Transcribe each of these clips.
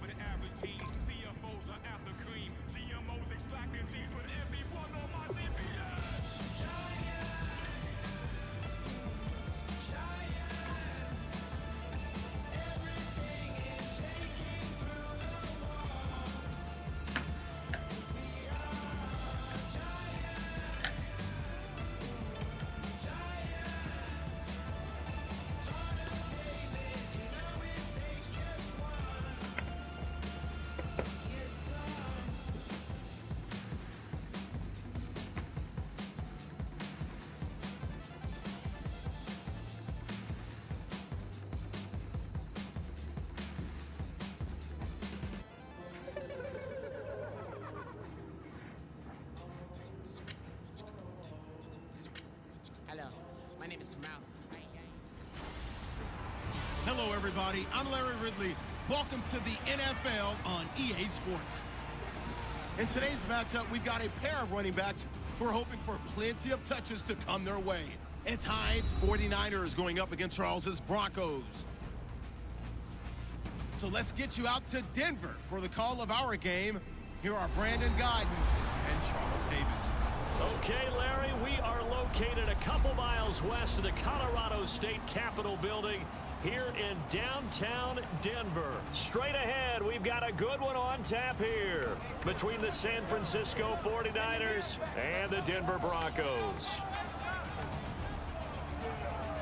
For the average team, CFOs are after cream. GMOs extracting G's with everyone on my team. Hello, my name is Kamal. Hello, everybody. I'm Larry Ridley. Welcome to the NFL on EA Sports. In today's matchup, we've got a pair of running backs who are hoping for plenty of touches to come their way. It's Hines 49ers going up against Charles's Broncos. So let's get you out to Denver for the call of our game. Here are Brandon Godden and Charles Davis. Okay, Larry, we are located a couple miles west of the Colorado State Capitol building here in downtown Denver. Straight ahead, we've got a good one on tap here between the San Francisco 49ers and the Denver Broncos.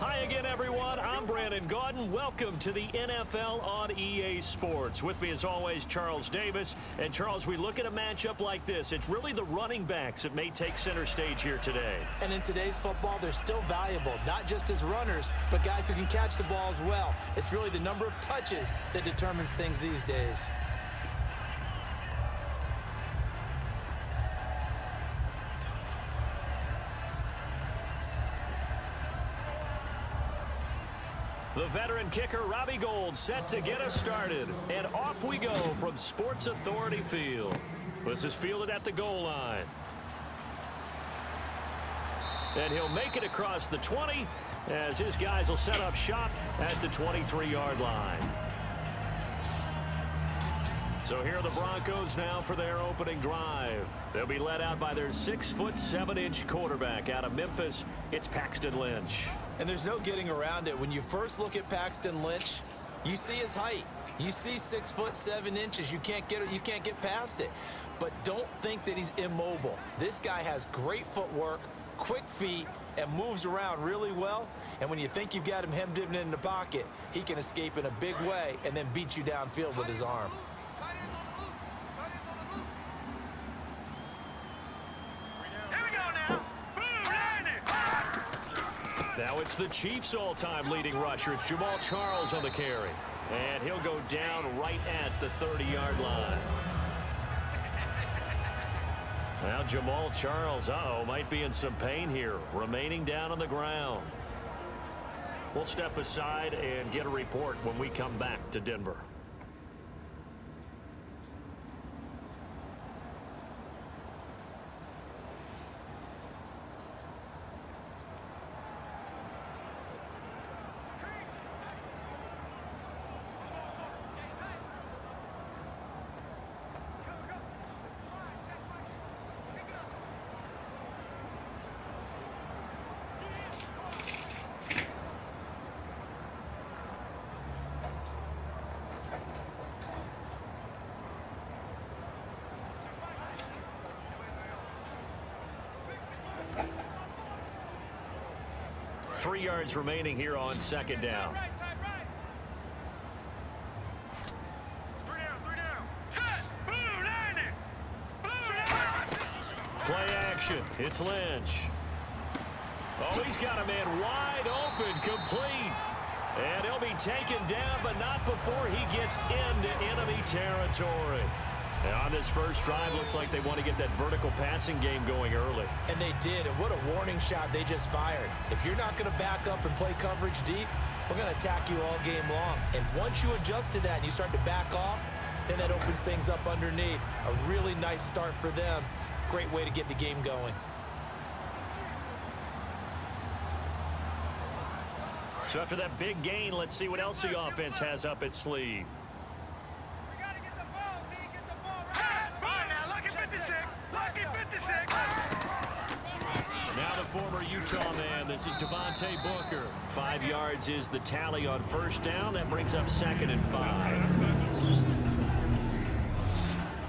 Hi again, everyone. I'm Brandon Gaudin. Welcome to the NFL on EA Sports. With me, as always, Charles Davis. And, Charles, we look at a matchup like this. It's really the running backs that may take center stage here today. And in today's football, they're still valuable, not just as runners, but guys who can catch the ball as well. It's really the number of touches that determines things these days. The veteran kicker, Robbie Gould, set to get us started. And off we go from Sports Authority Field. This is fielded at the goal line. And he'll make it across the 20 as his guys will set up shop at the 23-yard line. So here are the Broncos now for their opening drive. They'll be led out by their 6'7" quarterback out of Memphis. It's Paxton Lynch. And there's no getting around it. When you first look at Paxton Lynch, you see his height. You see 6'7". You can't get past it. But don't think that he's immobile. This guy has great footwork, quick feet, and moves around really well. And when you think you've got him hemmed in the pocket, he can escape in a big way and then beat you downfield with his arm. Now it's the Chiefs' all-time leading rusher. It's Jamal Charles on the carry. And he'll go down right at the 30-yard line. Now Jamal Charles, might be in some pain here, remaining down on the ground. We'll step aside and get a report when we come back to Denver. Three yards remaining here on second down. Play action. It's Lynch. Oh, he's got a man wide open, complete. And he'll be taken down, but not before he gets into enemy territory. And on this first drive, looks like they want to get that vertical passing game going early. And they did, and what a warning shot they just fired. If you're not going to back up and play coverage deep, we're going to attack you all game long. And once you adjust to that and you start to back off, then that opens things up underneath. A really nice start for them. Great way to get the game going. So after that big gain, let's see what else the offense has up its sleeve. Now the former Utah man, this is Devontae Booker. 5 yards is the tally on first down. That brings up 2nd and 5.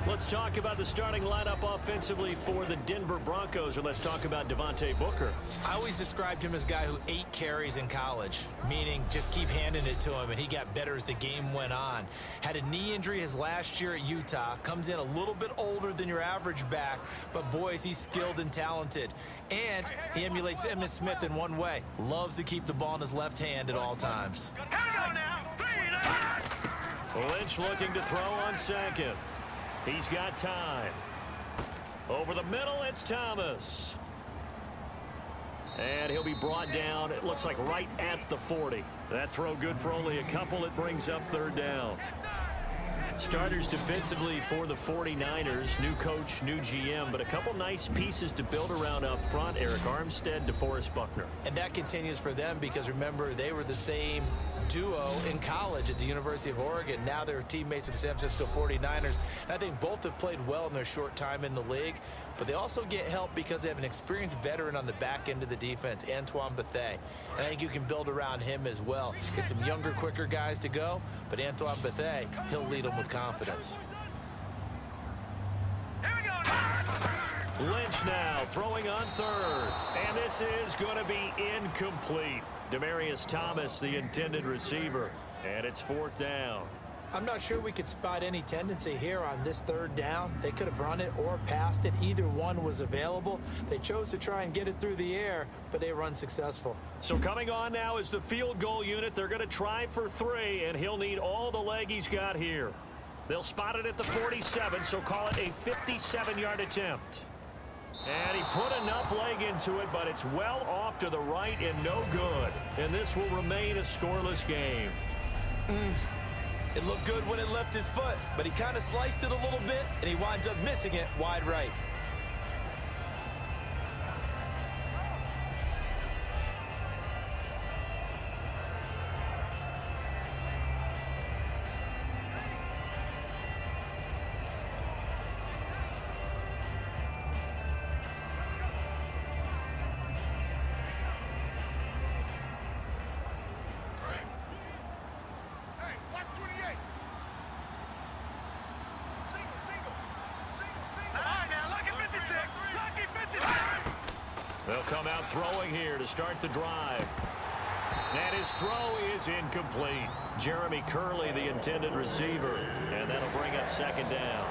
Let's talk about the starting lineup offensively for the Denver Broncos, and let's talk about Devontae Booker. I always described him as a guy who 8 carries in college, meaning just keep handing it to him, and he got better as the game went on. Had a knee injury his last year at Utah, comes in a little bit older than your average back, but boys, he's skilled and talented. And he emulates Emmitt Smith in one way. Loves to keep the ball in his left hand at all times. Lynch looking to throw on 2nd. He's got time. Over the middle, it's Thomas. And he'll be brought down, it looks like right at the 40. That throw good for only a couple. It brings up 3rd down. Starters defensively for the 49ers. New coach, new GM, but a couple nice pieces to build around up front. Eric Armstead, DeForest Buckner. And that continues for them because, remember, they were the same duo in college at the University of Oregon. Now they're teammates with the San Francisco 49ers. And I think both have played well in their short time in the league, but they also get help because they have an experienced veteran on the back end of the defense, Antoine Bethea. And I think you can build around him as well. Get some younger, quicker guys to go, but Antoine Bethea, he'll lead them with confidence. Lynch now throwing on 3rd. And this is going to be incomplete. Demaryius Thomas, the intended receiver. And it's 4th down. I'm not sure we could spot any tendency here on this 3rd down. They could have run it or passed it. Either one was available. They chose to try and get it through the air, but they were unsuccessful. So coming on now is the field goal unit. They're going to try for 3, and he'll need all the leg he's got here. They'll spot it at the 47, so call it a 57-yard attempt. And he put enough leg into it, but it's well off to the right and no good. And this will remain a scoreless game. It looked good when it left his foot, but he kind of sliced it a little bit, and he winds up missing it wide right. They'll come out throwing here to start the drive. And his throw is incomplete. Jeremy Curley, the intended receiver. And that'll bring up 2nd down.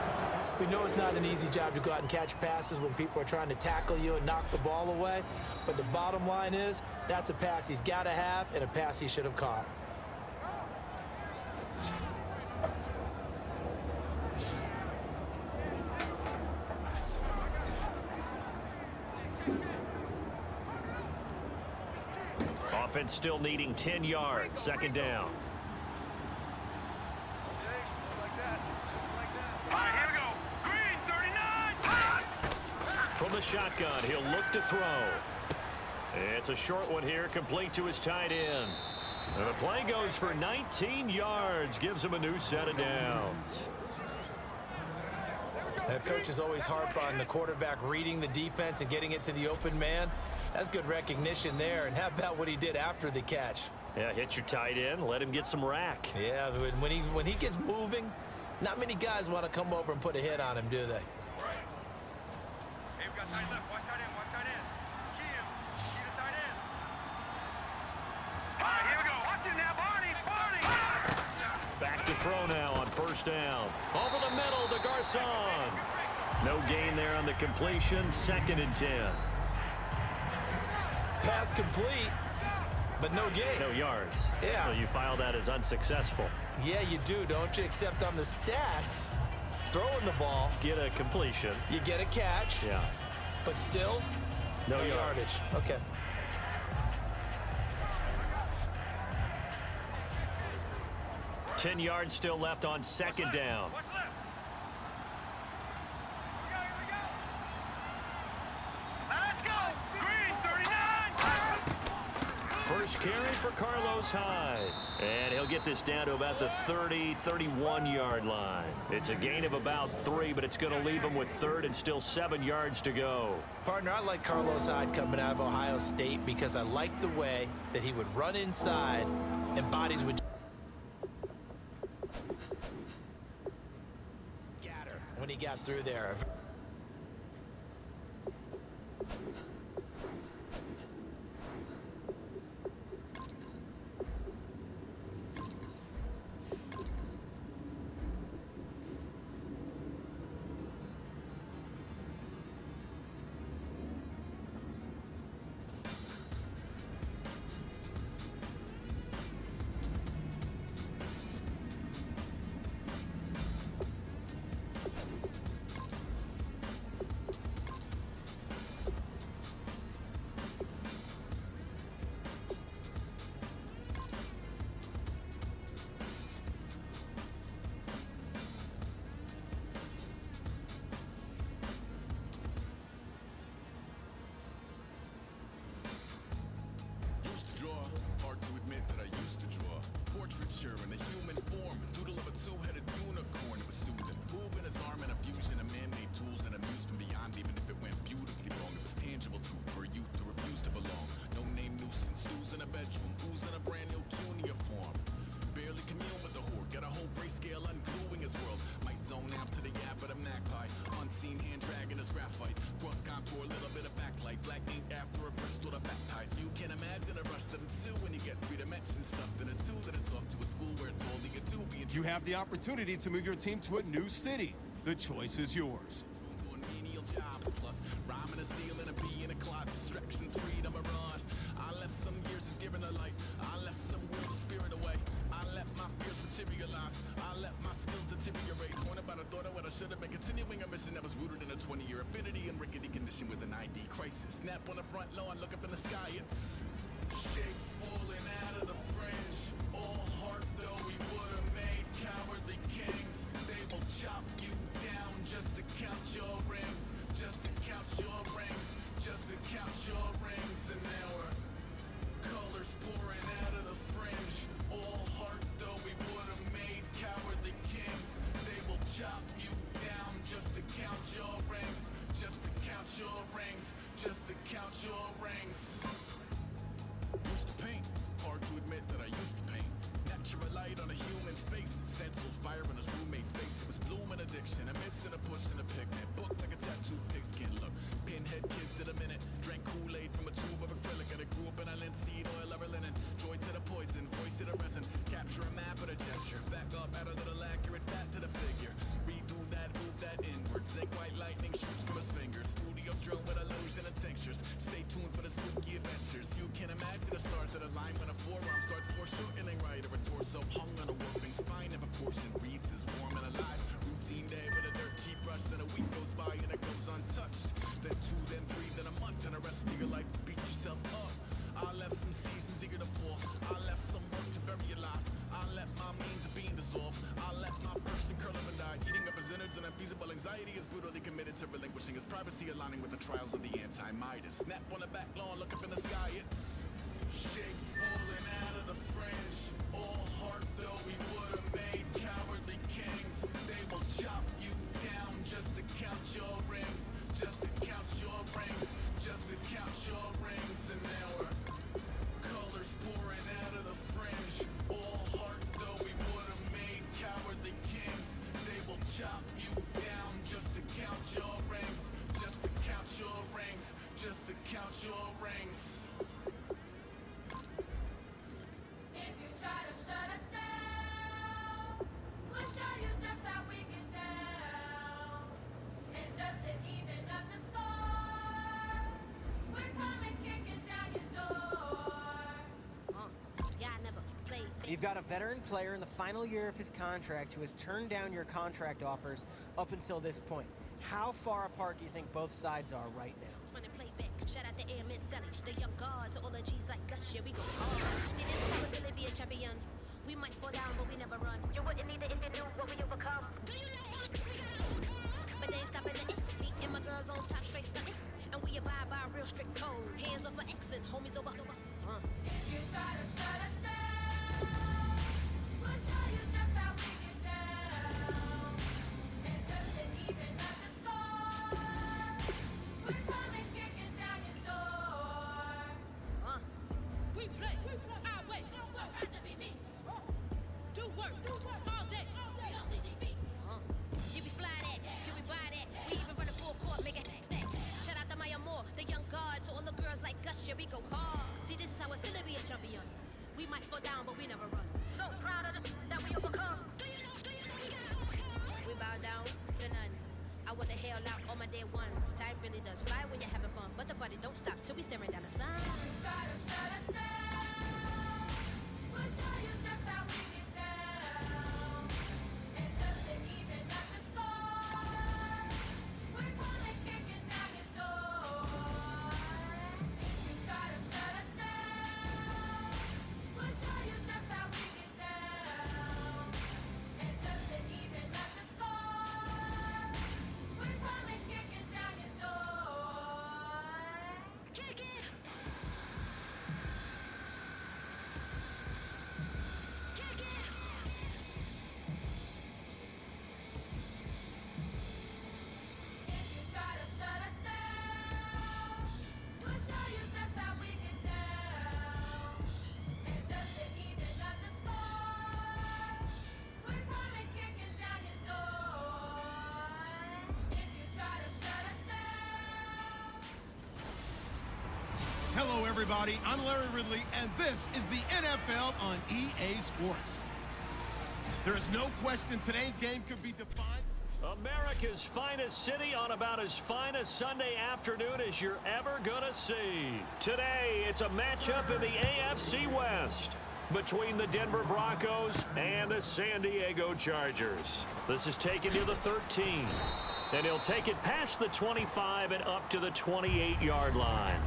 We know it's not an easy job to go out and catch passes when people are trying to tackle you and knock the ball away. But the bottom line is, that's a pass he's got to have and a pass he should have caught. Offense still needing 10 yards. 2nd down. From the shotgun, he'll look to throw. It's a short one here, complete to his tight end. And the play goes for 19 yards, gives him a new set of downs. Coaches always harp on the quarterback reading the defense and getting it to the open man. That's good recognition there. And how about what he did after the catch? Yeah, hit your tight end, let him get some rack. Yeah, when he gets moving, not many guys want to come over and put a hit on him, do they? Hey, we got tight left. Watch tight end. Watch tight end. Key him. Key the tight end. All right, here we go. Watch it now, Barney. Barney. Back to throw now on 1st down. Over the middle to Garcon. No gain there on the completion. 2nd and 10. Pass complete, but no gain. No yards. Yeah. So you file that as unsuccessful. Yeah, you do, don't you? Except on the stats, throwing the ball, Get a completion. you get a catch, Yeah. but still, No yardage. Okay. Ten yards still left on 2nd down. Watch left. Here we go. Let's go. Green, 39. First carry for Carlos Hyde. And he'll get this down to about the 30, 31-yard line. It's a gain of about 3, but it's going to leave him with 3rd and still 7 yards to go. Partner, I like Carlos Hyde coming out of Ohio State because I like the way that he would run inside and bodies would scatter when he got through there. Hard to admit that I used to draw portraiture in a human form, doodle of a two-headed unicorn. It was soothing, moving his arm in a fusion of man-made tools and amused from beyond. Even if it went beautifully wrong, it was tangible truth for a youth who refused to belong. No name nuisance, who's in a bedroom, who's in a brand new cuneiform form. Barely commune with the horde, got a whole grayscale ungluing his world. Might zone out to the yap, but I'm magpie. Unseen hand dragging his graphite. Cross contour, a little bit of backlight. Black ink after a Bristol to baptize. You can imagine a rush that ensue when you get 3 dimensions stuffed in a 2. Then it's off to a school where it's all you get to be. You have the opportunity to move your team to a new city. The choice is yours. Doing menial jobs, plus rhyming and stealing a bee in a cloud. Distractions, freedom, a run. I left some years of giving a light. I left some weird spirit away. I let my fears materialize. I let my skills deteriorate. Pointed by the thought of what I should have been. Continuing a mission that was rooted in a 20-year affinity and rickety condition with an ID crisis. Snap on the front lawn, look up in the sky. It's shapes falling out of the fringe. All heart though we would have made cowardly kings. They will chop you down just to count your rings. Just to count your rings. Just to count your rings. And now we're colors pouring out of the fringe. All heart though we would have made cowardly kings. They will chop you down just to count your rings. Just to count your rings. Just to count your rings. Used to paint. Hard to admit that I used to paint. Natural light on a human face. Stenciled fire in his roommate's face. It was blooming addiction. A missing, a push, and a pigment. Book like a tattooed pigskin look. Pinhead kids in a minute. Drank Kool-Aid from a tube of acrylic. And I grew up in a linseed oil of linen. Joy to the poison, voice to the resin. Capture a map with a gesture. Back up, add a little accurate fat to the figure. Redo that, move that inward. Zinc white lightning shoots from his fingers. Studios drilled with illusion and tinctures. Stay tuned for the spooky adventures. You can imagine the stars that align when a forearm starts foreshortening right. Or a torso hung on a warping spine in proportion. Reads as warm and alive. Routine day with a dirt cheap brush. Then a week goes by and it goes untouched. Then 2, then 3, then a month. And the rest of your life to beat yourself up. I left some seasons eager to fall. I left some work to bury alive. I let my means of being dissolved. I let my person curl up and die. Eating up his innards and unfeasible anxiety is brutally committed to relinquishing his privacy, aligning with the trials of the anti-Midas. Snap on the back lawn, look up in the sky. It's shapes falling out of the fringe. All heart though we would have made cowardly kings. They will chop you down just to count your rings. Just to count your rings. Just to count your rings. And now we're colors pouring out of the fringe. All heart though we would have made cowardly kings. They will chop you down just to count your rings. Just to count your rings. Just to count your rings. If you try to shut us down, we'll show you just how we get down. And just to even up the score, we're coming kicking down your door. Yeah, I never played. You've got a veteran player in the final year of his contract who has turned down your contract offers up until this point. How far apart do you think both sides are right now? When I play back, shout out to AM and Sally, the young guards, all the G's like us, yeah, we go hard. See, this is how we really be a champion. We might fall down, but we never run. You wouldn't need it if you knew what we overcome. But they ain't stopping the me and my girls on top, straight stunting. And we abide by a real strict code. Hands off my ex and homies over. If you all day. You be fly that, you be buy that. We even run a full court, make it stack. Shout out to Maya Moore, the young guard. To all the girls like us, yeah, we go hard. See, this is how it feel to be a champion. We might fall down, but we never run. So proud of that we overcome. Do you know we got overcome? We bow down to none. I wanna hail out all my day ones. Time really does fly when you're having fun, but the party don't stop till we staring down the sun. Try to shut us down. We'll show you just how we get down. And just to even up the score, we're coming kicking down your door. If you try to shut us down, we'll show you just how we get down. And just to even up the score, we're coming kicking down your door. Kick it! Kick it! If you try to shut us down, we'll show you just how we get down. And just to even up the score, we're coming kicking down your door. If you try to shut us down. Hello, everybody. I'm Larry Ridley, and this is the NFL on EA Sports. There is no question today's game could be defined. America's finest city on about as fine a Sunday afternoon as you're ever gonna see. Today, it's a matchup in the AFC West between the Denver Broncos and the San Diego Chargers. This is taken to the 13, and he'll take it past the 25 and up to the 28-yard line.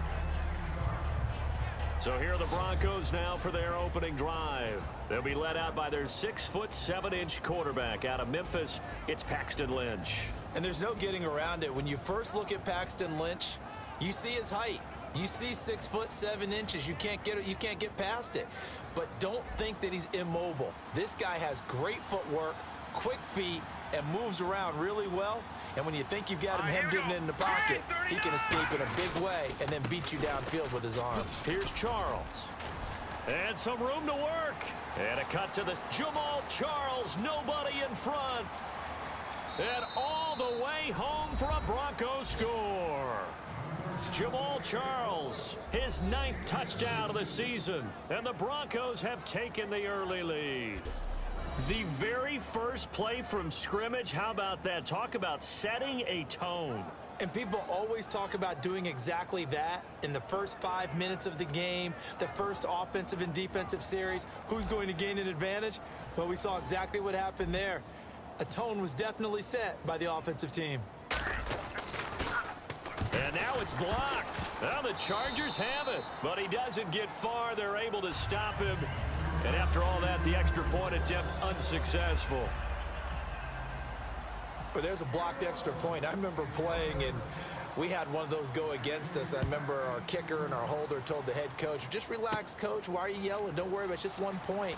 So here are the Broncos now for their opening drive. They'll be led out by their 6'7" quarterback out of Memphis. It's Paxton Lynch. And there's no getting around it. When you first look at Paxton Lynch, you see his height. You see 6'7". You can't get past it. But don't think that he's immobile. This guy has great footwork, quick feet, and moves around really well. And when you think you've got him hemmed in the pocket, he can escape in a big way and then beat you downfield with his arm. Here's Charles. And some room to work. And a cut to the Jamal Charles. Nobody in front. And all the way home for a Broncos score. Jamal Charles, his 9th touchdown of the season. And the Broncos have taken the early lead. The very first play from scrimmage, how about that? Talk about setting a tone. And people always talk about doing exactly that in the first 5 minutes of the game, the first offensive and defensive series. Who's going to gain an advantage? Well, we saw exactly what happened there. A tone was definitely set by the offensive team. And now it's blocked. Well, the Chargers have it, but he doesn't get far. They're able to stop him. And after all that, the extra point attempt unsuccessful. Well, there's a blocked extra point. I remember playing, and we had one of those go against us. I remember our kicker and our holder told the head coach, just relax, coach. Why are you yelling? Don't worry about it. It's just 1 point.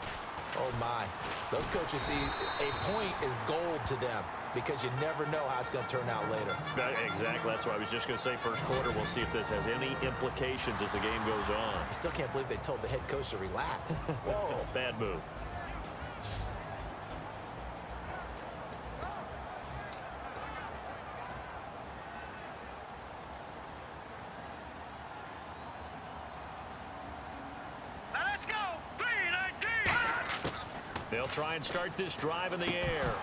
Oh, my. Those coaches see a point is gold to them because you never know how it's going to turn out later. Exactly. That's what I was just going to say. First quarter, we'll see if this has any implications as the game goes on. I still can't believe they told the head coach to relax. Whoa. Bad move. Let's go. 3-19. They'll try and start this drive in the air.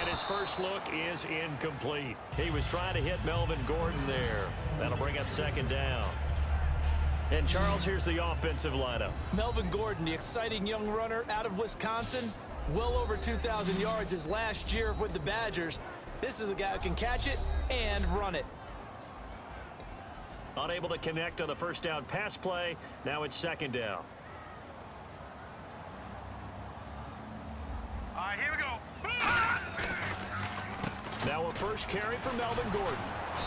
And his first look is incomplete. He was trying to hit Melvin Gordon there. That'll bring up second down. And Charles, here's the offensive lineup. Melvin Gordon, the exciting young runner out of Wisconsin. Well over 2,000 yards his last year with the Badgers. This is a guy who can catch it and run it. Unable to connect on the first down pass play. Now it's second down. All right, here we go. Now a first carry for Melvin Gordon.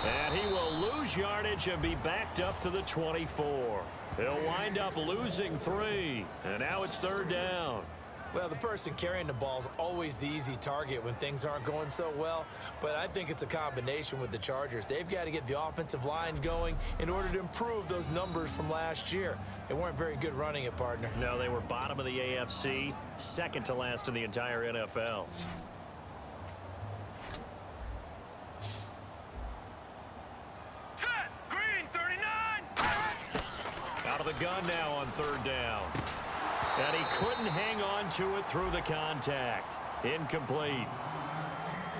And he will lose yardage and be backed up to the 24. He'll wind up losing 3. And now it's third down. Well, the person carrying the ball is always the easy target when things aren't going so well, but I think it's a combination with the Chargers. They've got to get the offensive line going in order to improve those numbers from last year. They weren't very good running it, partner. No, they were bottom of the AFC, second to last in the entire NFL. Set. Green, 39. Out of the gun now on third down. And he couldn't hang on to it through the contact. Incomplete.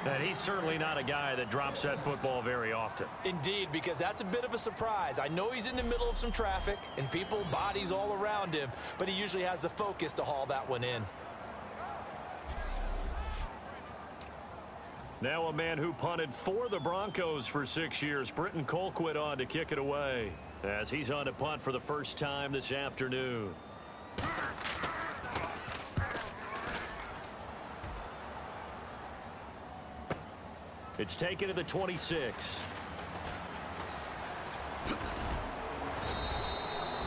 And he's certainly not a guy that drops that football very often. Indeed, because that's a bit of a surprise. I know he's in the middle of some traffic and people, bodies all around him, but he usually has the focus to haul that one in. Now a man who punted for the Broncos for 6 years, Britton Colquitt, on to kick it away as he's on to punt for the first time this afternoon. It's taken to the 26.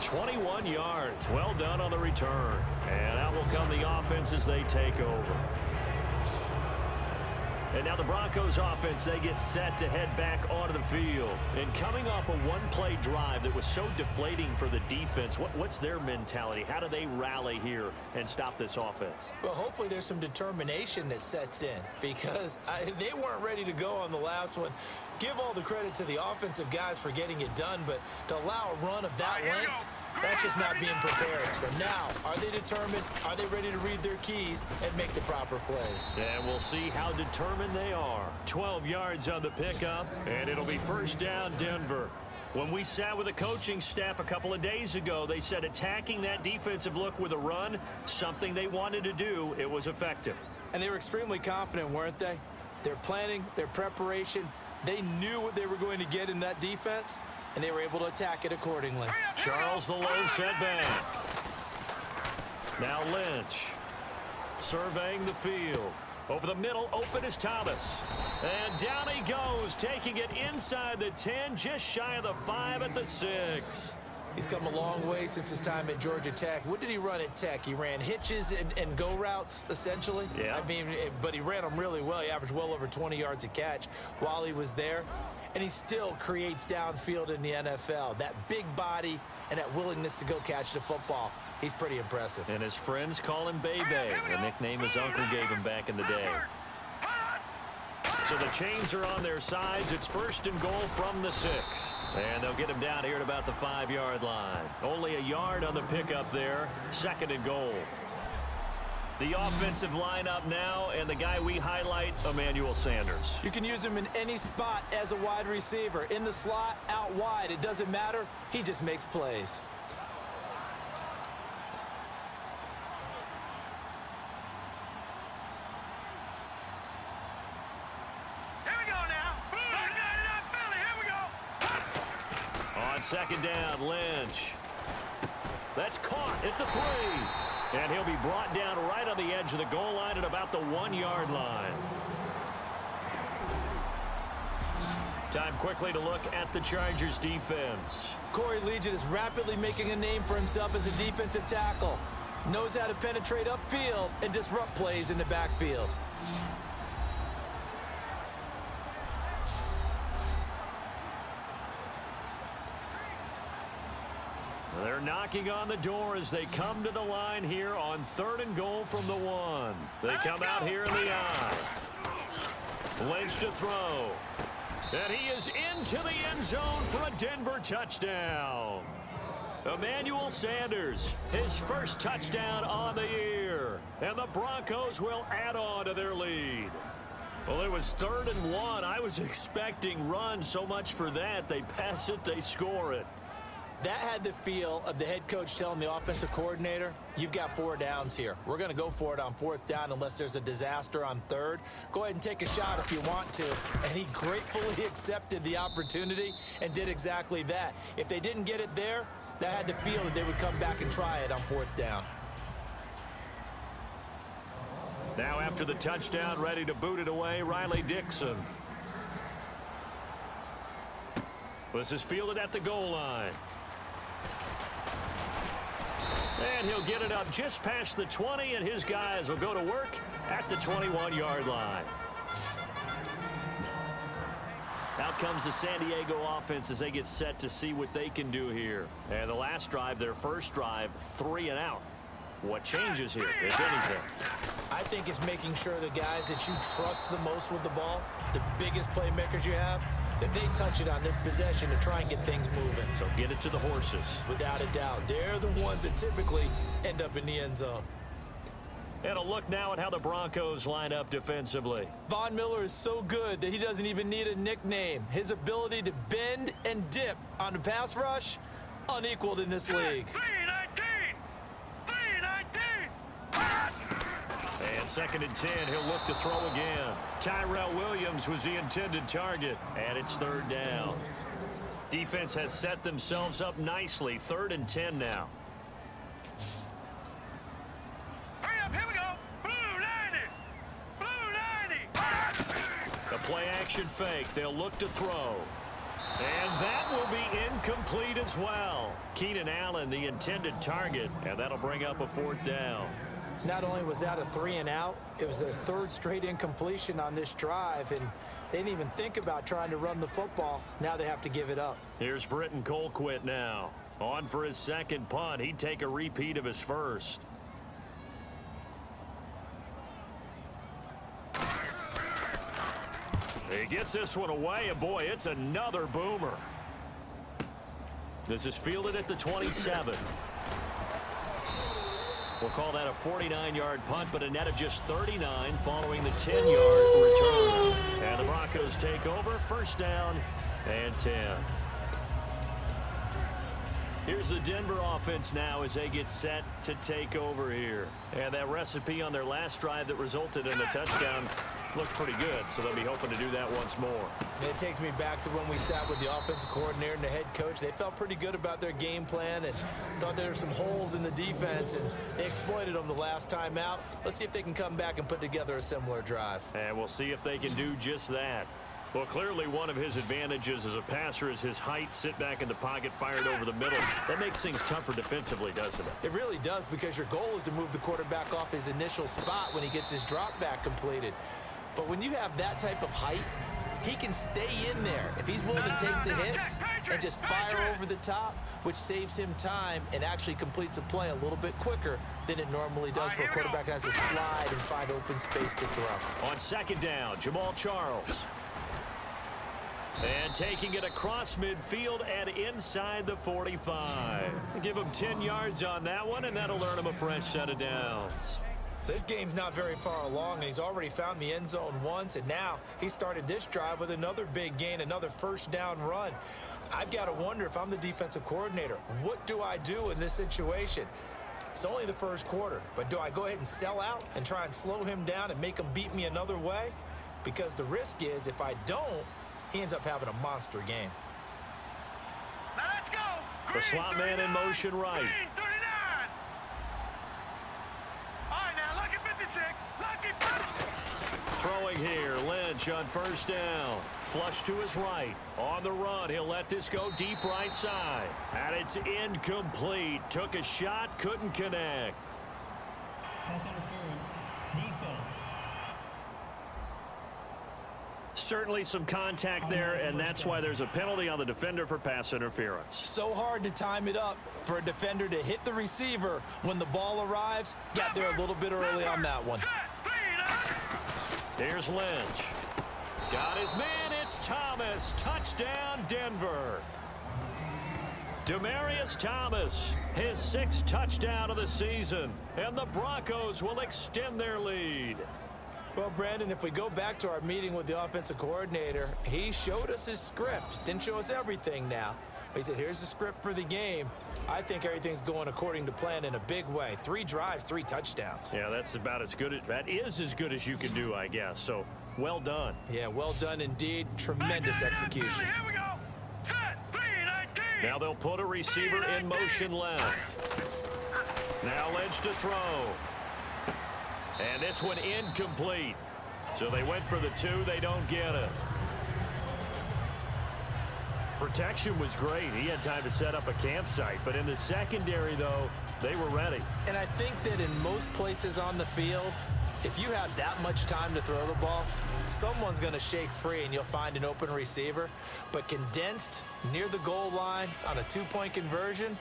21 yards. Well done on the return. And out will come the offense as they take over. And now the Broncos offense, they get set to head back onto the field. And coming off a one-play drive that was so deflating for the defense, what's their mentality? How do they rally here and stop this offense? Well, hopefully there's some determination that sets in because they weren't ready to go on the last one. Give all the credit to the offensive guys for getting it done, but to allow a run of that length, that's just not being prepared. So now, are they determined? Are they ready to read their keys and make the proper plays? And we'll see how determined they are. 12 yards on the pickup, and it'll be first down, Denver. When we sat with the coaching staff a couple of days ago, they said attacking that defensive look with a run, something they wanted to do. It was effective. And they were extremely confident, weren't they? Their planning, their preparation, they knew what they were going to get in that defense, and they were able to attack it accordingly. Charles the low setback. Now Lynch surveying the field. Over the middle, open is Thomas. And down he goes, taking it inside the 10, just shy of the 5 at the 6. He's come a long way since his time at Georgia Tech. What did he run at Tech? He ran hitches and go routes, essentially. Yeah. I mean, but he ran them really well. He averaged well over 20 yards a catch while he was there. And he still creates downfield in the NFL. That big body and that willingness to go catch the football. He's pretty impressive. And his friends call him Bebe, the nickname his uncle gave him back in the day. So the chains are on their sides. It's first and goal from the 6. And they'll get him down here at about the 5-yard line. Only a yard on the pickup there. Second and goal. The offensive lineup now, and the guy we highlight, Emmanuel Sanders. You can use him in any spot as a wide receiver. In the slot, out wide. It doesn't matter. He just makes plays. Here we go now. Philly, here we go. On second down, Lynch. That's caught at the 3. And he'll be brought down right on the edge of the goal line at about the 1-yard line. Time quickly to look at the Chargers defense. Corey Legion is rapidly making a name for himself as a defensive tackle. Knows how to penetrate upfield and disrupt plays in the backfield. They're knocking on the door as they come to the line here on third and goal from the 1. They come out here in the eye. Lynch to throw. And he is into the end zone for a Denver touchdown. Emmanuel Sanders, his first touchdown on the year. And the Broncos will add on to their lead. Well, it was 3rd and 1. I was expecting run, so much for that. They pass it, they score it. That had the feel of the head coach telling the offensive coordinator, you've got 4 downs here. We're going to go for it on 4th down unless there's a disaster on 3rd. Go ahead and take a shot if you want to. And he gratefully accepted the opportunity and did exactly that. If they didn't get it there, that had the feel that they would come back and try it on 4th down. Now after the touchdown, ready to boot it away, Riley Dixon. This is fielded at the goal line. And And he'll get it up just past the 20, and his guys will go to work at the 21-yard line. Out comes the San Diego offense as they get set to see what they can do here. And the last drive, their first drive, 3 and out. What changes here, if anything? I think it's making sure the guys that you trust the most with the ball, the biggest playmakers you have, that they touch it on this possession to try and get things moving. So get it to the horses. Without a doubt. They're the ones that typically end up in the end zone. And a look now at how the Broncos line up defensively. Von Miller is so good that he doesn't even need a nickname. His ability to bend and dip on the pass rush, unequaled in this league. 3-19. And 2nd and 10, he'll look to throw again. Tyrell Williams was the intended target, and it's 3rd down. Defense has set themselves up nicely. 3rd and 10 now. Hurry up, here we go. Blue 90. Blue 90. A play action fake. They'll look to throw. And that will be incomplete as well. Keenan Allen, the intended target, and that'll bring up a 4th down. Not only was that a 3 and out, it was their 3rd straight incompletion on this drive, and they didn't even think about trying to run the football. Now they have to give it up. Here's Britton Colquitt now. On for his 2nd punt. He'd take a repeat of his first. He gets this one away, and boy, it's another boomer. This is fielded at the 27. We'll call that a 49-yard punt, but a net of just 39 following the 10-yard return. And the Broncos take over, 1st down and 10. Here's the Denver offense now as they get set to take over here. And that recipe on their last drive that resulted in a touchdown looked pretty good, so they'll be hoping to do that once more. And it takes me back to when we sat with the offensive coordinator and the head coach. They felt pretty good about their game plan and thought there were some holes in the defense, and they exploited them the last time out. Let's see if they can come back and put together a similar drive. And we'll see if they can do just that. Well, clearly one of his advantages as a passer is his height, sit back in the pocket, fired over the middle. That makes things tougher defensively, doesn't it? It really does, because your goal is to move the quarterback off his initial spot when he gets his drop back completed. But when you have that type of height, he can stay in there if he's willing to take the hits and just fire over the top, which saves him time and actually completes a play a little bit quicker than it normally does for a quarterback who has to slide and find open space to throw. On 2nd down, Jamal Charles. And taking it across midfield and inside the 45. Give him 10 yards on that one, and that'll earn him a fresh set of downs. So this game's not very far along, and he's already found the end zone once, and now he started this drive with another big gain, another 1st down run. I've got to wonder, if I'm the defensive coordinator, what do I do in this situation? It's only the 1st quarter, but do I go ahead and sell out and try and slow him down and make him beat me another way? Because the risk is, if I don't, he ends up having a monster game. Now let's go. The slot man in motion right. Green 39. All right, now lucky 56. Lucky 50. Throwing here, Lynch on 1st down. Flush to his right. On the run, he'll let this go deep right side. And it's incomplete. Took a shot, couldn't connect. Pass interference. Defense. Certainly some contact there, and that's why there's a penalty on the defender for pass interference. So hard to time it up for a defender to hit the receiver when the ball arrives. Got there a little bit early on that one. Here's Lynch. Got his man, it's Thomas. Touchdown, Denver. Demaryius Thomas, his 6th touchdown of the season, and the Broncos will extend their lead. Well, Brandon, if we go back to our meeting with the offensive coordinator, he showed us his script. Didn't show us everything now. He said, here's the script for the game. I think everything's going according to plan in a big way. 3 drives, 3 touchdowns. Yeah, that's about as good. That is as good as you can do, I guess. So, well done. Yeah, well done indeed. Tremendous execution. Here we go. Set. 3-19. Now they'll put a receiver in motion left. Now Lynch to throw. And this one incomplete. So they went for the 2. They don't get it. Protection was great. He had time to set up a campsite. But in the secondary, though, They were ready. And I think that in most places on the field, if you have that much time to throw the ball, someone's going to shake free and you'll find an open receiver. But condensed near the goal line on a two-point conversion,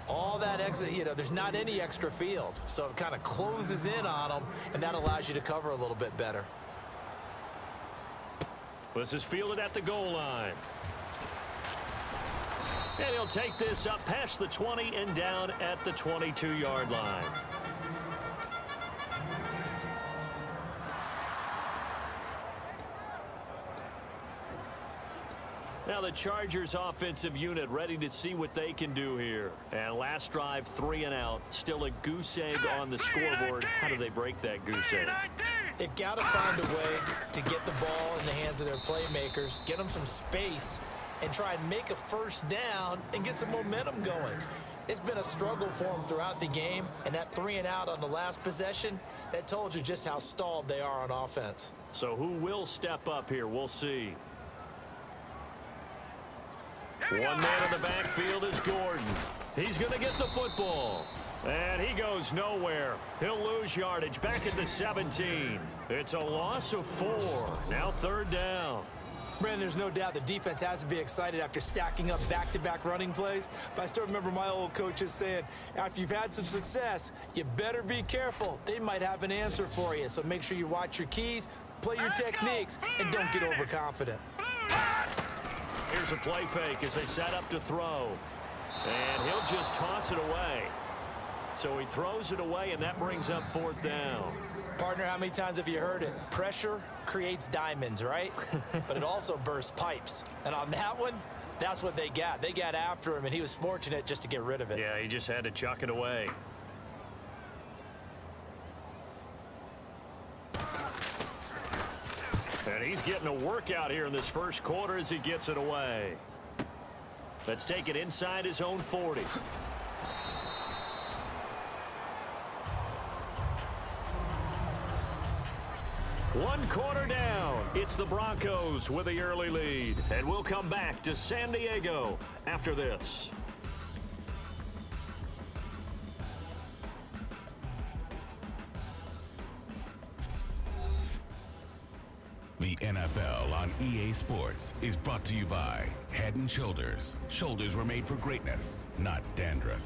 all that extra, there's not any extra field. So it kind of closes in on them, and that allows you to cover a little bit better. This is fielded at the goal line. And he'll take this up past the 20 and down at the 22-yard line. Now the Chargers offensive unit ready to see what they can do here. And last drive, 3 and out. Still a goose egg on the scoreboard. How do they break that goose egg? They've got to find a way to get the ball in the hands of their playmakers, get them some space, and try and make a first down and get some momentum going. It's been a struggle for them throughout the game, and that 3 and out on the last possession, that told you just how stalled they are on offense. So who will step up here? We'll see. One man in the backfield is Gordon. He's going to get the football. And he goes nowhere. He'll lose yardage back at the 17. It's a loss of 4. Now 3rd down. Brandon, there's no doubt the defense has to be excited after stacking up back-to-back running plays. But I still remember my old coaches saying, after you've had some success, you better be careful. They might have an answer for you. So make sure you watch your keys, play your techniques, and don't get overconfident. Here's a play fake as they set up to throw. And he'll just toss it away. So he throws it away, and that brings up 4th down. Partner, how many times have you heard it? Pressure creates diamonds, right? But it also bursts pipes. And on that one, that's what they got. They got after him, and he was fortunate just to get rid of it. Yeah, he just had to chuck it away. And he's getting a workout here in this first quarter as he gets it away. Let's take it inside his own 40. One quarter down. It's the Broncos with the early lead. And we'll come back to San Diego after this. The NFL on EA Sports is brought to you by Head & Shoulders. Shoulders were made for greatness, not dandruff.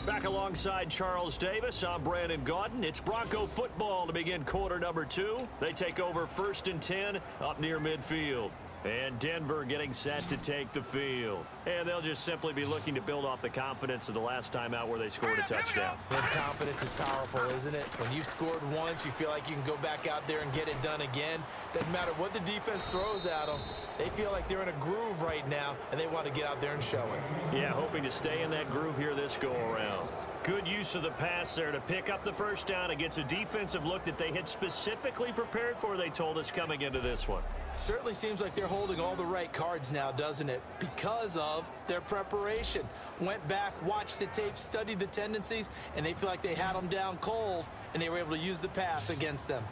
Back alongside Charles Davis, I'm Brandon Gaudin. It's Bronco football to begin quarter number 2. They take over 1st and 10 up near midfield. And Denver getting set to take the field. And they'll just simply be looking to build off the confidence of the last time out where they scored a touchdown. And confidence is powerful, isn't it? When you've scored once, you feel like you can go back out there and get it done again. Doesn't matter what the defense throws at them. They feel like they're in a groove right now, and they want to get out there and show it. Yeah, hoping to stay in that groove here this go-around. Good use of the pass there to pick up the first down against a defensive look that they had specifically prepared for, they told us, coming into this one. Certainly seems like they're holding all the right cards now, doesn't it? Because of their preparation. Went back, watched the tape, studied the tendencies, and they feel like they had them down cold, and they were able to use the pass against them.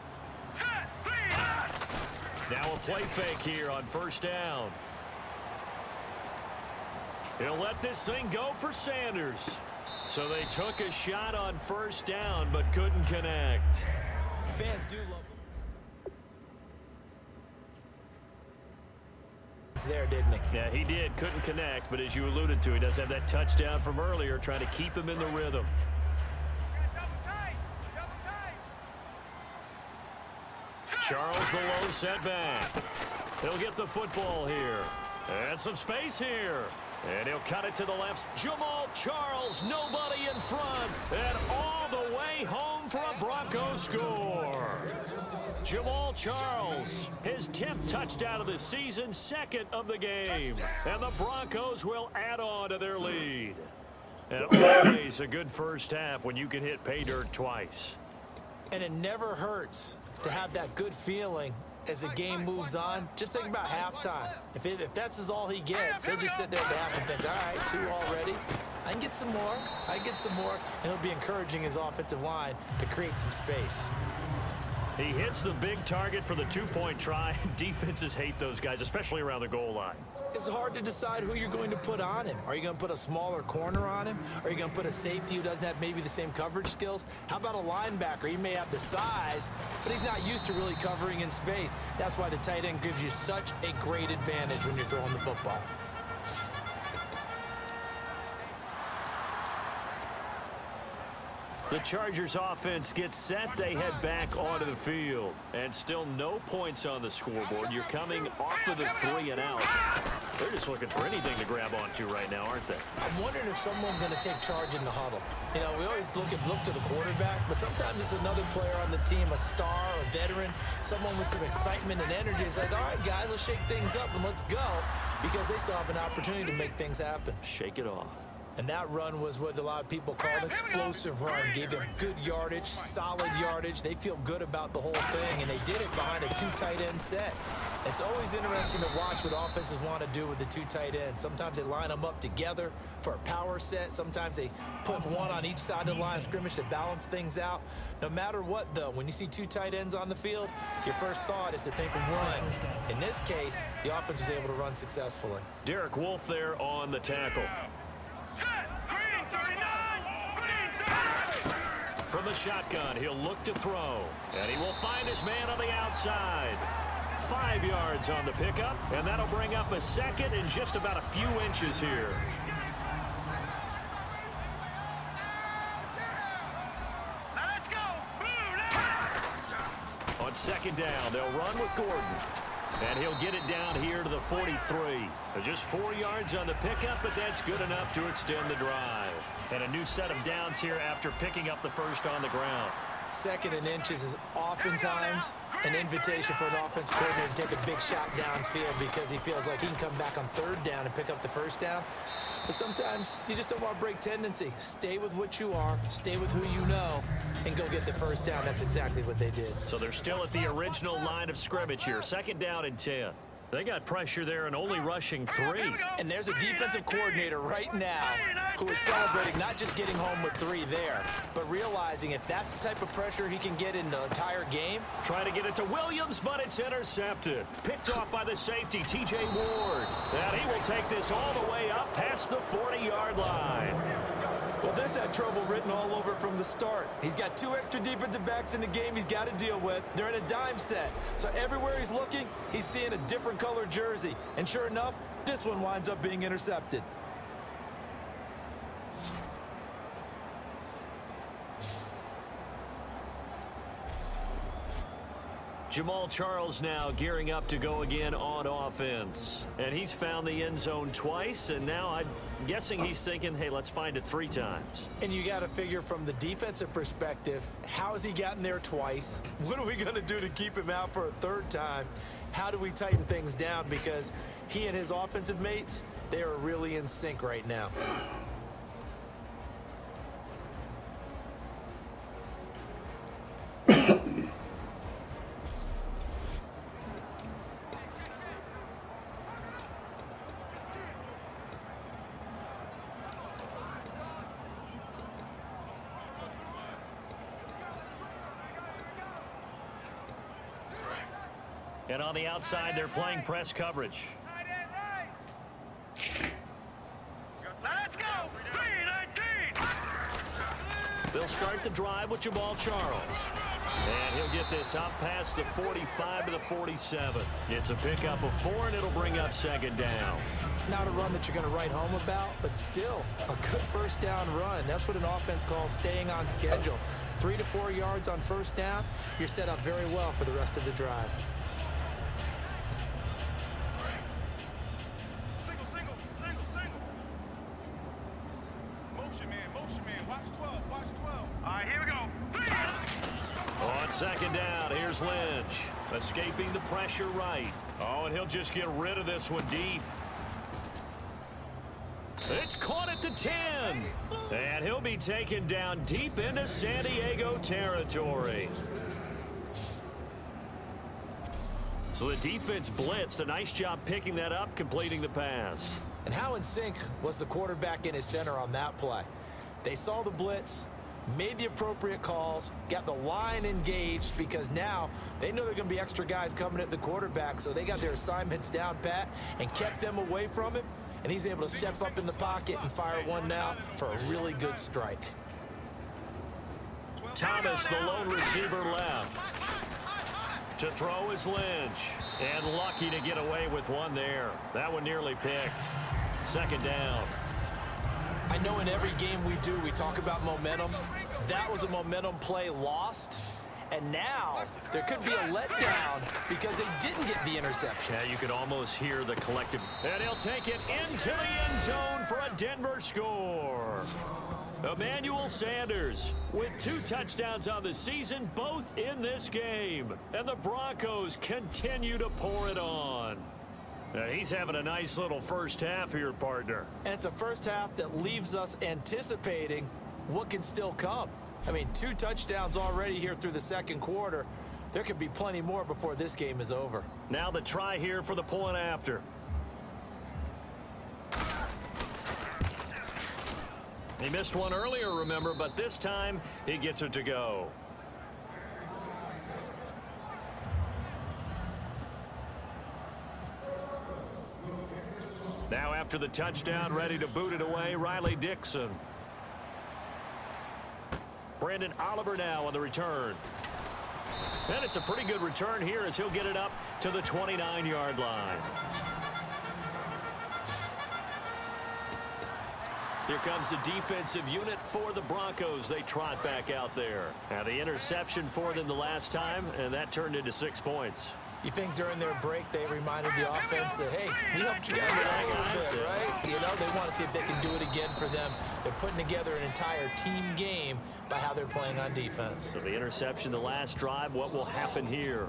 Now a play fake here on 1st down. He'll let this thing go for Sanders. So they took a shot on 1st down, but couldn't connect. Fans do love it's there, didn't he? Yeah, he did. Couldn't connect, but as you alluded to, he does have that touchdown from earlier, trying to keep him in the rhythm. Charles the low setback. He'll get the football here. And some space here. And he'll cut it to the left. Jamal Charles, nobody in front. And all the way home for a Bronco score. Jamal Charles, his 10th touchdown of the season, 2nd of the game. And the Broncos will add on to their lead. And always a good first half when you can hit pay dirt twice. And it never hurts to have that good feeling as the game moves on. Just think about halftime. If that's all he gets, he'll just sit there at the half and think, all right, 2 already. I can get some more. I can get some more. And he'll be encouraging his offensive line to create some space. He hits the big target for the 2-point try. Defenses hate those guys, especially around the goal line. It's hard to decide who you're going to put on him. Are you going to put a smaller corner on him? Are you going to put a safety who doesn't have maybe the same coverage skills? How about a linebacker? He may have the size, but he's not used to really covering in space. That's why the tight end gives you such a great advantage when you're throwing the football. The Chargers offense gets set. They head back onto the field. And still no points on the scoreboard. You're coming off of the 3 and out. They're just looking for anything to grab onto right now, aren't they? I'm wondering if someone's going to take charge in the huddle. You know, we always look to the quarterback, but sometimes it's another player on the team, a star, a veteran, someone with some excitement and energy. It's like, all right, guys, let's shake things up and let's go, because they still have an opportunity to make things happen. Shake it off. And that run was what a lot of people call an explosive run. Gave them good yardage, solid yardage. They feel good about the whole thing, and they did it behind a 2 tight end set. It's always interesting to watch what offenses want to do with the 2 tight ends. Sometimes they line them up together for a power set. Sometimes they put one on each side of the line of scrimmage to balance things out. No matter what, though, when you see 2 tight ends on the field, your first thought is to think of run. In this case, the offense was able to run successfully. Derek Wolfe there on the tackle. Set. Green 39. Green 30. From the shotgun, he'll look to throw. And he will find his man on the outside. 5 yards on the pickup, and that'll bring up a second in just about a few inches here. Now let's go. Blue. On second down, they'll run with Gordon. And he'll get it down here to the 43. Just 4 yards on the pickup, but that's good enough to extend the drive. And a new set of downs here after picking up the first on the ground. Second and inches is oftentimes an invitation for an offense coordinator to take a big shot downfield because he feels like he can come back on 3rd down and pick up the first down. But sometimes you just don't want to break tendency. Stay with what you are, stay with who you know, and go get the first down. That's exactly what they did. So they're still at the original line of scrimmage here. 2nd down and 10. They got pressure there and only rushing 3. And there's a defensive coordinator right now who is celebrating not just getting home with 3 there, but realizing if that's the type of pressure he can get in the entire game. Trying to get it to Williams, but it's intercepted. Picked off by the safety, T.J. Ward. And he will take this all the way up past the 40-yard line. Well, this had trouble written all over from the start. He's got 2 extra defensive backs in the game he's got to deal with. They're in a dime set. So everywhere he's looking, he's seeing a different color jersey. And sure enough, this one winds up being intercepted. Jamal Charles now gearing up to go again on offense. And he's found the end zone twice, and now I'm guessing he's thinking, hey, let's find it 3 times. And you got to figure from the defensive perspective, how has he gotten there twice? What are we going to do to keep him out for a 3rd time? How do we tighten things down? Because he and his offensive mates, they are really in sync right now. And on the outside, they're playing press coverage. Let's go. 319. They'll start the drive with Jamal Charles. And he'll get this up past the 45 to the 47. It's a pickup of 4, and it'll bring up 2nd down. Not a run that you're going to write home about, but still a good 1st down run. That's what an offense calls staying on schedule. 3 to 4 yards on 1st down, you're set up very well for the rest of the drive. Motion man. Watch 12. All right, here we go. On 2nd down, here's Lynch. Escaping the pressure right. Oh, and he'll just get rid of this one deep. It's caught at the 10. And he'll be taken down deep into San Diego territory. So the defense blitzed. A nice job picking that up, completing the pass. And how in sync was the quarterback and his center on that play? They saw the blitz. made the appropriate calls, got the line engaged, because now they know there are going to be extra guys coming at the quarterback, so they got their assignments down pat and kept them away from him, and he's able to step up in the pocket and fire one now for a really good strike. Thomas, the lone receiver, left. To throw is Lynch, and lucky to get away with one there. That one nearly picked. Second down. I know in every game we do, we talk about momentum. That was a momentum play lost. And now there could be a letdown because they didn't get the interception. Yeah, you could almost hear the collective. And he'll take it into the end zone for a Denver score. Emmanuel Sanders with 2 touchdowns on the season, both in this game. And the Broncos continue to pour it on. He's having a nice little first half here, partner. And it's a first half that leaves us anticipating what can still come. I mean, 2 touchdowns already here through the second quarter. There could be plenty more before this game is over. Now the try here for the point after. He missed one earlier, remember, but this time he gets it to go. Now after the touchdown, ready to boot it away, Riley Dixon. Brandon Oliver now on the return. And it's a pretty good return here as he'll get it up to the 29-yard line. Here comes the defensive unit for the Broncos. They trot back out there. Now the interception for them the last time, and that turned into 6 points. You think during their break they reminded the offense that, hey, we helped you guys out a little bit, right? You know, they want to see if they can do it again for them. They're putting together an entire team game by how they're playing on defense. So the interception the last drive, what will happen here?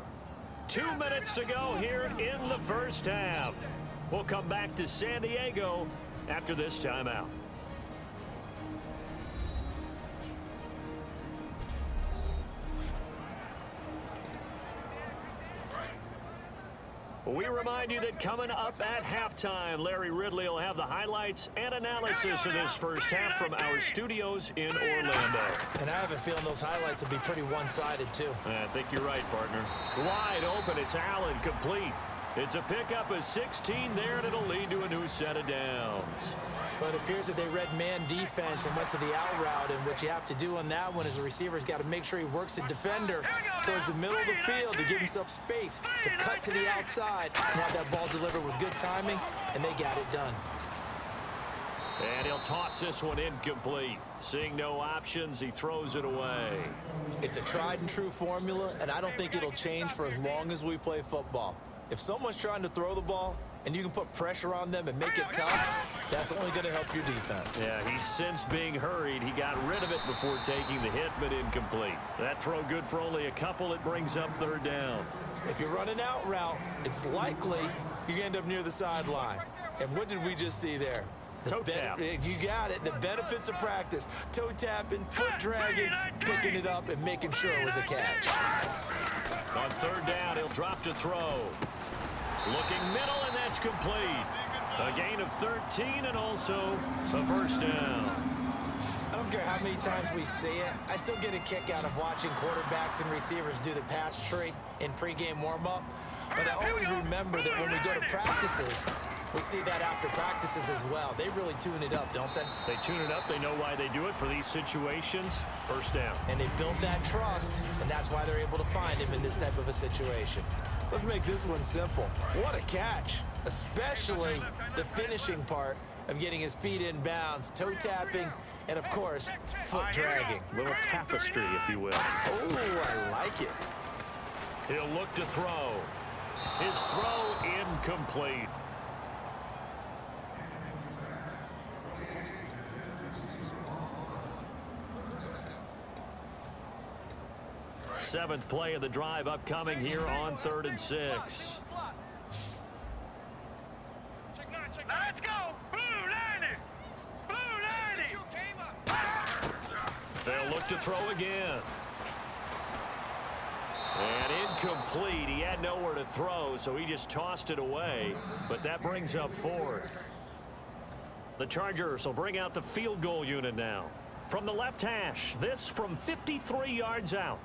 2 minutes to go here in the first half. We'll come back to San Diego after this timeout. We remind you that coming up at halftime, Larry Ridley will have the highlights and analysis of this first half from our studios in Orlando. And I have a feeling those highlights will be pretty one-sided, too. I think you're right, partner. Wide open, it's Allen, complete. It's a pickup of 16 there, and it'll lead to a new set of downs. But it appears that they read man defense and went to the out route, and what you have to do on that one is the receiver's got to make sure he works the defender towards the middle of the field to give himself space to cut to the outside and have that ball delivered with good timing, and they got it done. And he'll toss this one incomplete. Seeing no options, he throws it away. It's a tried and true formula, and I don't think it'll change for as long as we play football. If someone's trying to throw the ball and you can put pressure on them and make it tough, that's only going to help your defense. Yeah, he's since being hurried. He got rid of it before taking the hit, but incomplete. That throw good for only a couple. It brings up third down. If you're running out route, it's likely you're going to end up near the sideline. And what did we just see there? Toe tap. You got it. The benefits of practice. Toe tapping, foot dragging, picking it up, and making sure it was a catch. On third down, he'll drop to throw. Looking middle, and that's complete. A gain of 13 and also a first down. I don't care how many times we see it. I still get a kick out of watching quarterbacks and receivers do the pass tree in pregame warm-up. But I always remember that when we go to practices, we see that after practices as well. They really tune it up, don't they? They tune it up. They know why they do it for these situations. First down. And they build that trust, and that's why they're able to find him in this type of a situation. Let's make this one simple. What a catch, especially the finishing part of getting his feet in bounds, toe tapping, and of course, foot dragging. Little tapestry, if you will. Oh, I like it. He'll look to throw. His throw incomplete. Seventh play of the drive upcoming here on 3rd and 6. Let's go! Blue 90! Blue 90! They'll look to throw again. And incomplete. He had nowhere to throw, so he just tossed it away. But that brings up 4th. The Chargers will bring out the field goal unit now. From the left hash, this from 53 yards out.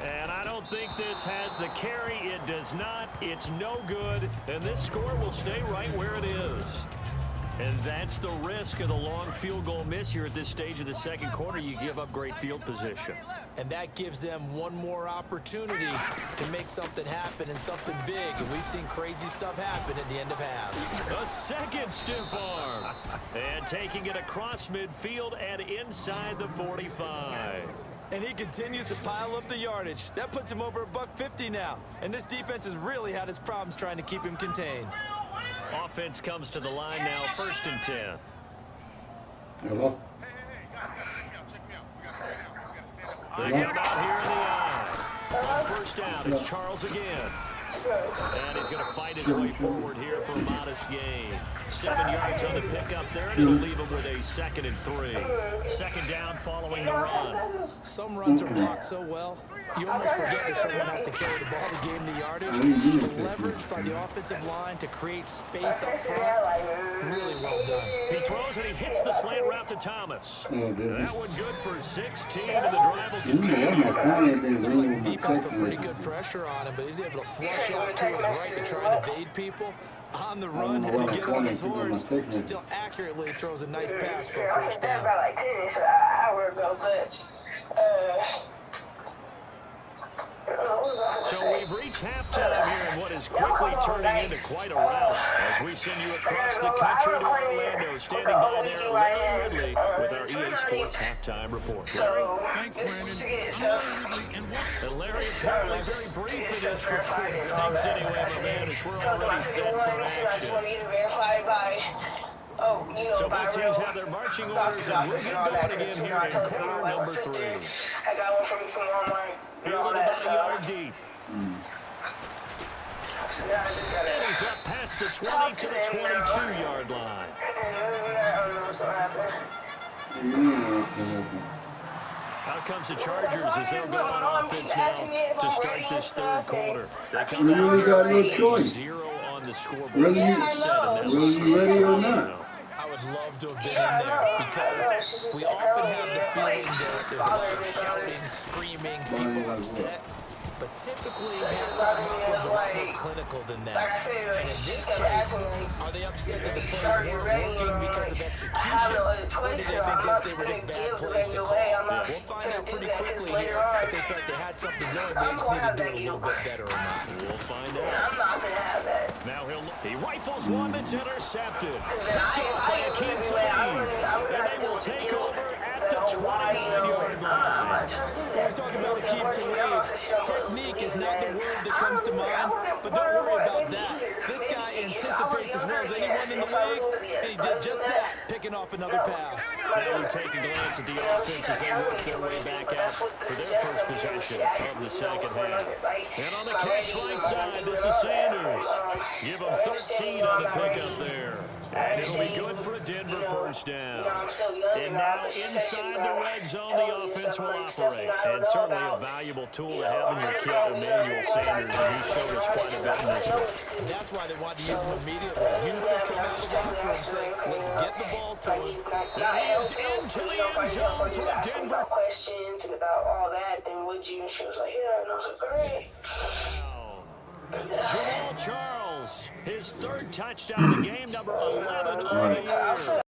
And I don't think this has the carry. It does not. It's no good. And this score will stay right where it is. And that's the risk of the long field goal miss here at this stage of the second quarter. You give up great field position. And that gives them one more opportunity to make something happen and something big. And we've seen crazy stuff happen at the end of halves. A second stiff arm. And taking it across midfield and inside the 45. And he continues to pile up the yardage. That puts him over $150 now. And this defense has really had its problems trying to keep him contained. Offense comes to the line now, 1st and 10. Hello? They get him out here in the eye. On 1st down, it's Charles again. And he's going to fight his way forward here for a modest gain. 7 yards on the pickup there, and it'll leave him with a 2nd and 3. 2nd down following the run. Some runs are blocked so well, you almost forget that someone has to carry the ball to gain the yardage. The leverage by the offensive line to create space up front, really well done. He throws and he hits the slant route to Thomas. That one good for 16, and the drive will continue. Looks like the defense put pretty good pressure on him, but he's able to flush out to his right to try and evade people. On the run and to get on his horse, still accurately throws a nice pass for a 1st down. About like 10 minutes, an hour ago, but So we've reached halftime here in what is quickly turning into quite a rout as we send you across the country to Orlando. Standing by there, Larry Ridley with our EA Sports halftime report. Thanks, Brandon. And Larry, apparently very brief in this report. Thanks anyway, my man, as we're already set for action. So both teams have their marching orders, and we'll get going again here in quarter number 3. I got one from Walmart. Fielded about a yard deep. So now I just gotta He's up past the 20 to the 22-yard line. I don't know what's gonna happen. Out comes the Chargers as they'll go on offense now to start this 3rd quarter. They come really got no choice. 0 on the scoreboard. Whether you ready or not. I would love to have been in there because we often have the feeling that there's a lot of shouting, screaming, people upset. But typically, halftime is a lot more clinical than that. And in this case, are they upset that the plays weren't working because of execution? Or do they think they were just bad plays to call? We'll find out pretty quickly here if they thought they had something going. They just need to do it a little bit better or not. We'll find out. I'm not gonna have that. Now he rifles one that's intercepted. I agree with you, man. I'm gonna have to And they will take over at the 29-yard line. We're talking about a keep to lead. Technique is not the word that comes to mind, but don't worry about that. This guy anticipates as well as anyone in the league, and he did just that, picking off another pass. Now we take a glance at the offense as they work their way back out for their first possession of the second half. And on the catch right side, this is Sanders. Give him 13 on the pickup there. And it'll be good for a Denver 1st down. And now inside the red zone, the offense will operate. And certainly a valuable tool to have in your kit, Emmanuel Sanders, and he showed us quite a bit in this one. And that's why they want to use him immediately. You know they come out of the locker room and say, let's get the ball to him. And he is into the end zone for Denver. Questions and about all that, then would you? And she was like, yeah, and I was like, all right. Jamal Charles, his 3rd touchdown of the game, number 11 on the year.